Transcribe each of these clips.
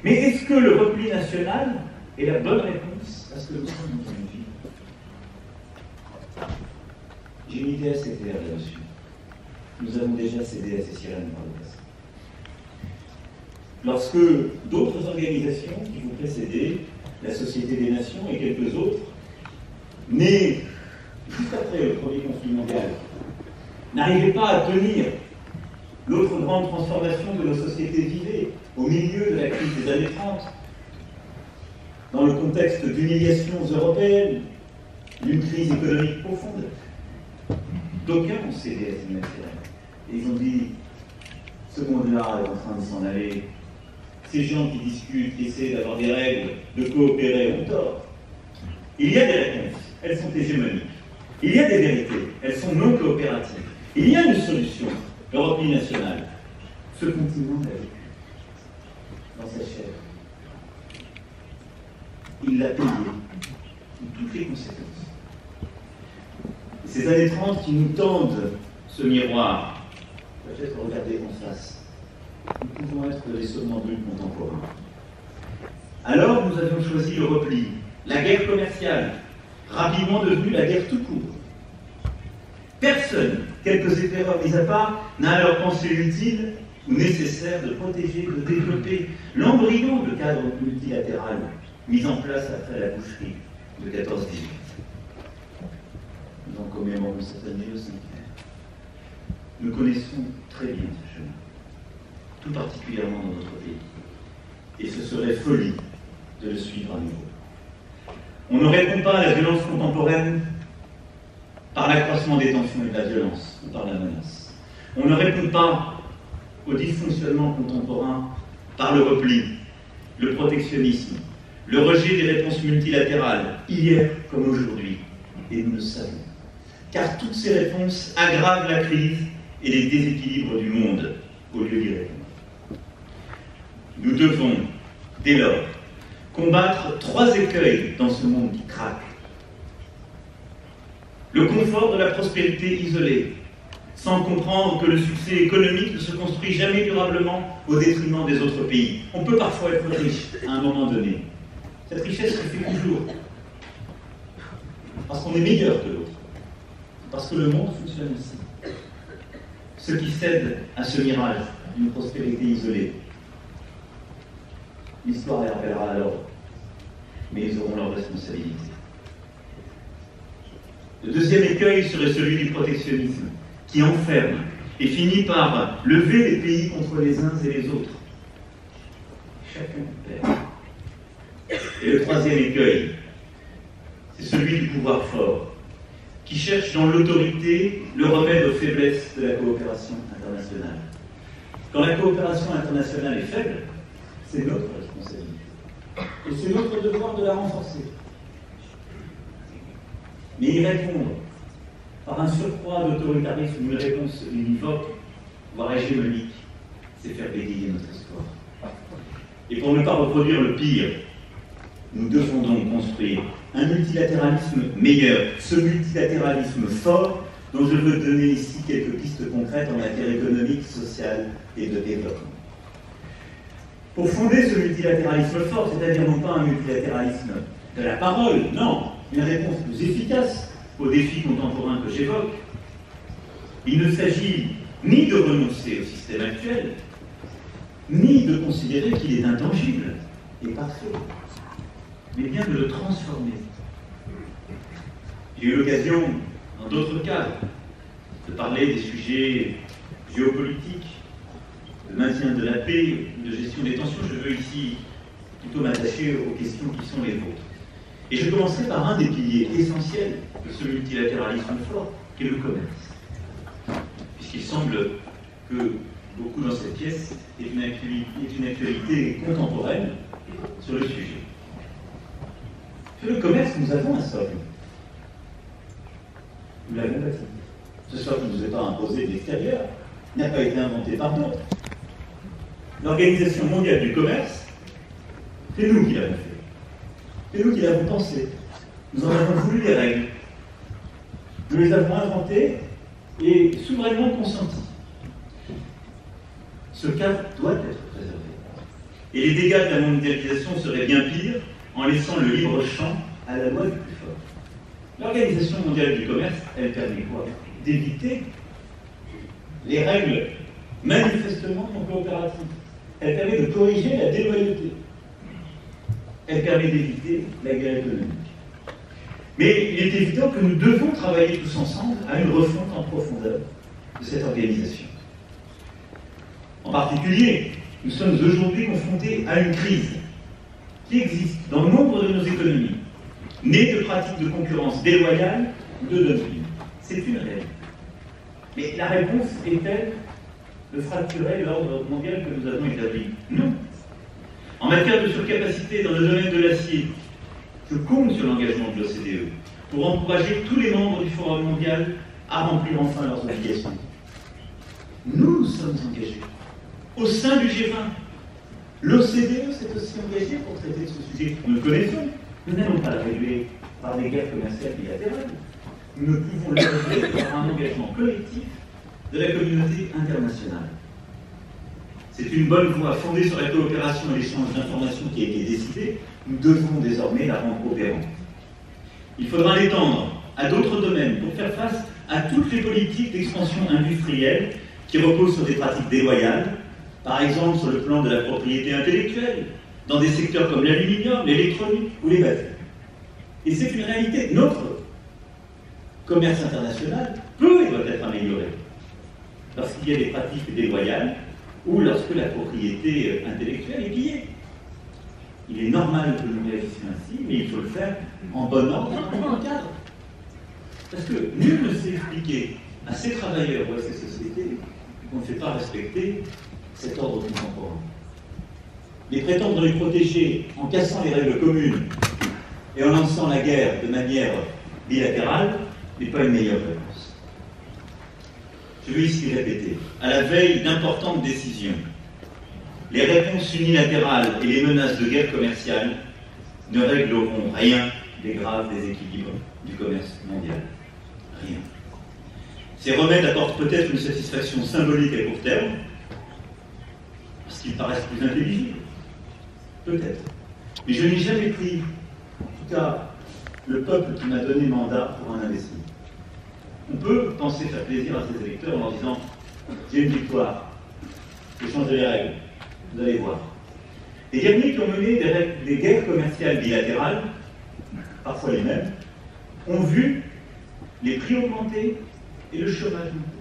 Mais est-ce que le repli national est la bonne réponse à ce que nous sommes dans une vie? J'ai une idée assez claire là-dessus. Nous avons déjà cédé à ces sirènes par le passé. Lorsque d'autres organisations qui vous précédaient, la Société des Nations et quelques autres, nées juste après le premier conflit mondial, n'arrivaient pas à tenir l'autre grande transformation que nos sociétés vivaient au milieu de la crise des années 30, dans le contexte d'humiliations européennes, d'une crise économique profonde, d'aucuns ont cédé à ces matières. Et ils ont dit, ce monde-là est en train de s'en aller. Ces gens qui discutent, qui essaient d'avoir des règles, de coopérer, ont tort. Il y a des réponses, elles sont hégémoniques. Il y a des vérités, elles sont non coopératives. Il y a une solution, le repli national. Ce continent l'a vécu dans sa chair. Il l'a payé, toutes les conséquences. Ces années 30 qui nous tendent ce miroir, peut-être regarder en face. Nous pouvons être les somnambules contemporains. Alors nous avions choisi le repli, la guerre commerciale, rapidement devenue la guerre tout court. Personne, quelques éclaireurs mis à part, n'a alors pensé utile ou nécessaire de protéger, de développer l'embryon de cadre multilatéral mis en place après la boucherie de 14-18. Nous en commémorons cette année le 5 mai. Nous connaissons très bien ce chemin, tout particulièrement dans notre pays. Et ce serait folie de le suivre à nouveau. On ne répond pas à la violence contemporaine par l'accroissement des tensions et de la violence, ou par la menace. On ne répond pas au dysfonctionnement contemporain par le repli, le protectionnisme, le rejet des réponses multilatérales, hier comme aujourd'hui. Et nous le savons. Car toutes ces réponses aggravent la crise et les déséquilibres du monde, au lieu d'y répondre. Nous devons, dès lors, combattre 3 écueils dans ce monde qui craque. Le confort de la prospérité isolée, sans comprendre que le succès économique ne se construit jamais durablement au détriment des autres pays. On peut parfois être riche à un moment donné. Cette richesse se fait toujours. Parce qu'on est meilleur que l'autre. Parce que le monde fonctionne ainsi. Ceux qui cèdent à ce mirage d'une prospérité isolée, l'histoire les rappellera à l'ordre, mais ils auront leurs responsabilités. Le deuxième écueil serait celui du protectionnisme, qui enferme et finit par lever les pays contre les uns et les autres. Chacun perd. Et le troisième écueil, c'est celui du pouvoir fort, qui cherche dans l'autorité le remède aux faiblesses de la coopération internationale. Quand la coopération internationale est faible, c'est notre responsabilité. Et c'est notre devoir de la renforcer. Mais y répondre par un surcroît d'autoritarisme ou une réponse univoque, voire hégémonique, c'est faire bégayer notre histoire. Et pour ne pas reproduire le pire, nous devons donc construire un multilatéralisme meilleur, ce multilatéralisme fort dont je veux donner ici quelques pistes concrètes en matière économique, sociale et de développement. Pour fonder ce multilatéralisme fort, c'est-à-dire non pas un multilatéralisme de la parole, non, une réponse plus efficace aux défis contemporains que j'évoque, il ne s'agit ni de renoncer au système actuel, ni de considérer qu'il est intangible et parfait, mais bien de le transformer. J'ai eu l'occasion, dans d'autres cadres, de parler des sujets géopolitiques, de maintien de la paix, de gestion des tensions. Je veux ici plutôt m'attacher aux questions qui sont les vôtres. Et je commencerai par un des piliers essentiels de ce multilatéralisme fort, qui est le commerce. Puisqu'il semble que beaucoup dans cette pièce est une actualité contemporaine sur le sujet. Sur le commerce, nous avons un socle. Nous l'avons bâti. Ce socle ne nous est pas imposé de l'extérieur, il n'a pas été inventé par d'autres. L'Organisation mondiale du commerce, c'est nous qui l'avons fait. C'est nous qui l'avons pensé. Nous en avons voulu les règles. Nous les avons inventées et souverainement consenties. Ce cadre doit être préservé. Et les dégâts de la mondialisation seraient bien pires en laissant le libre champ à la loi du plus fort. L'Organisation mondiale du commerce, elle permet quoi? D'éviter les règles manifestement non coopératives. Elle permet de corriger la déloyauté. Elle permet d'éviter la guerre économique. Mais il est évident que nous devons travailler tous ensemble à une refonte en profondeur de cette organisation. En particulier, nous sommes aujourd'hui confrontés à une crise qui existe dans nombre de nos économies, née de pratiques de concurrence déloyale ou de dumping. C'est une réalité. Mais la réponse est-elle de fracturer l'ordre mondial que nous avons établi? Non. En matière de surcapacité dans le domaine de l'acier, je compte sur l'engagement de l'OCDE pour encourager tous les membres du Forum mondial à remplir enfin leurs obligations. Nous sommes engagés au sein du G20. L'OCDE s'est aussi engagée pour traiter de ce sujet. Nous le connaissons. Nous n'allons pas le régler par des guerres commerciales bilatérales. Nous ne pouvons le régler par un engagement collectif de la communauté internationale. C'est une bonne voie fondée sur la coopération et l'échange d'informations qui a été décidée. Nous devons désormais la rendre opérante. Il faudra l'étendre à d'autres domaines pour faire face à toutes les politiques d'expansion industrielle qui reposent sur des pratiques déloyales, par exemple sur le plan de la propriété intellectuelle, dans des secteurs comme l'aluminium, l'électronique ou les batteries. Et c'est une réalité. Notre commerce international peut et doit être amélioré lorsqu'il y a des pratiques déloyales ou lorsque la propriété intellectuelle est pillée. Il est normal que nous réagissions ainsi, mais il faut le faire en bon ordre, en bon cadre. Parce que nul ne sait expliquer à ces travailleurs ou à ces sociétés qu'on ne fait pas respecter cet ordre contemporain. Mais prétendre les protéger en cassant les règles communes et en lançant la guerre de manière bilatérale n'est pas une meilleure réponse. Je veux ici répéter, à la veille d'importantes décisions, les réponses unilatérales et les menaces de guerre commerciale ne régleront rien des graves déséquilibres du commerce mondial. Rien. Ces remèdes apportent peut-être une satisfaction symbolique à court terme, parce qu'ils paraissent plus intelligibles. Peut-être. Mais je n'ai jamais pris, en tout cas, le peuple qui m'a donné mandat pour un imbécile. On peut penser faire plaisir à ses électeurs en leur disant « J'ai une victoire, j'ai changé les règles, vous allez voir ». Les derniers qui ont mené des guerres commerciales bilatérales, parfois les mêmes, ont vu les prix augmenter et le chômage monter.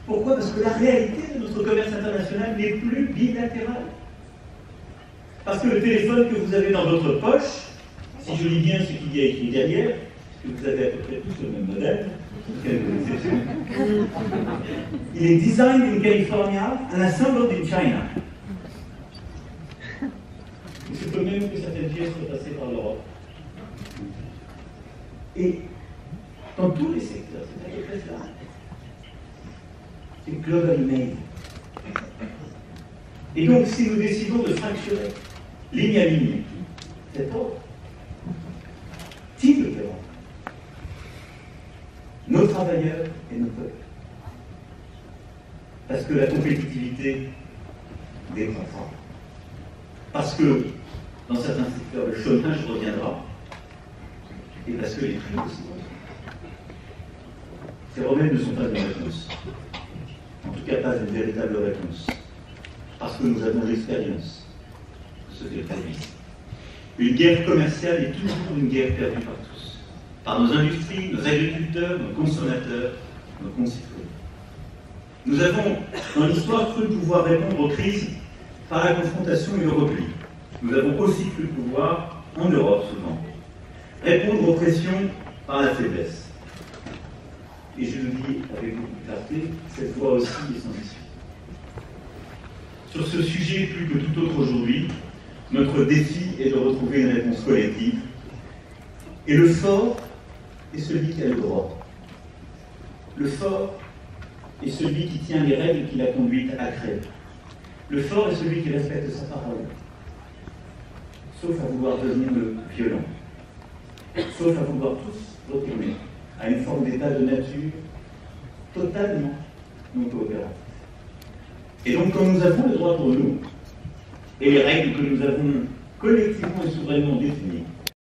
Pourquoi? Parce que la réalité de notre commerce international n'est plus bilatérale. Parce que le téléphone que vous avez dans votre poche, si je lis bien ce qu'il y a écrit derrière, parce que vous avez à peu près tous le même modèle, quelques exceptions, il est designed in California and assembled in China. Il se peut même que certaines pièces soient passées par l'Europe. Et dans tous les secteurs, c'est à peu près cela. C'est globally made. Et donc, si nous décidons de fracturer ligne à ligne cet ordre, qui le fera? Nos travailleurs et nos peuples. Parce que la compétitivité décroîtra. Parce que, dans certains secteurs, le chômage reviendra. Et parce que les prix aussi. Ces remèdes ne sont pas une réponse. En tout cas, pas une véritable réponse. Parce que nous avons l'expérience de ce qu'elle produit. Une guerre commerciale est toujours une guerre perdue par tous. Par nos industries, nos agriculteurs, nos consommateurs, nos concitoyens. Nous avons, dans l'histoire, cru pouvoir répondre aux crises par la confrontation et le repli. Nous avons aussi cru pouvoir, en Europe souvent, répondre aux pressions par la faiblesse. Et je le dis avec beaucoup de clarté, cette fois aussi est sans issue. Sur ce sujet, plus que tout autre aujourd'hui, notre défi est de retrouver une réponse collective. Et le fort est celui qui a le droit. Le fort est celui qui tient les règles qui l'a conduite à créer. Le fort est celui qui respecte sa parole. Sauf à vouloir devenir le violent. Sauf à vouloir tous retourner à une forme d'état de nature totalement non coopératif. Et donc, quand nous avons le droit pour nous, et les règles que nous avons collectivement et souverainement définies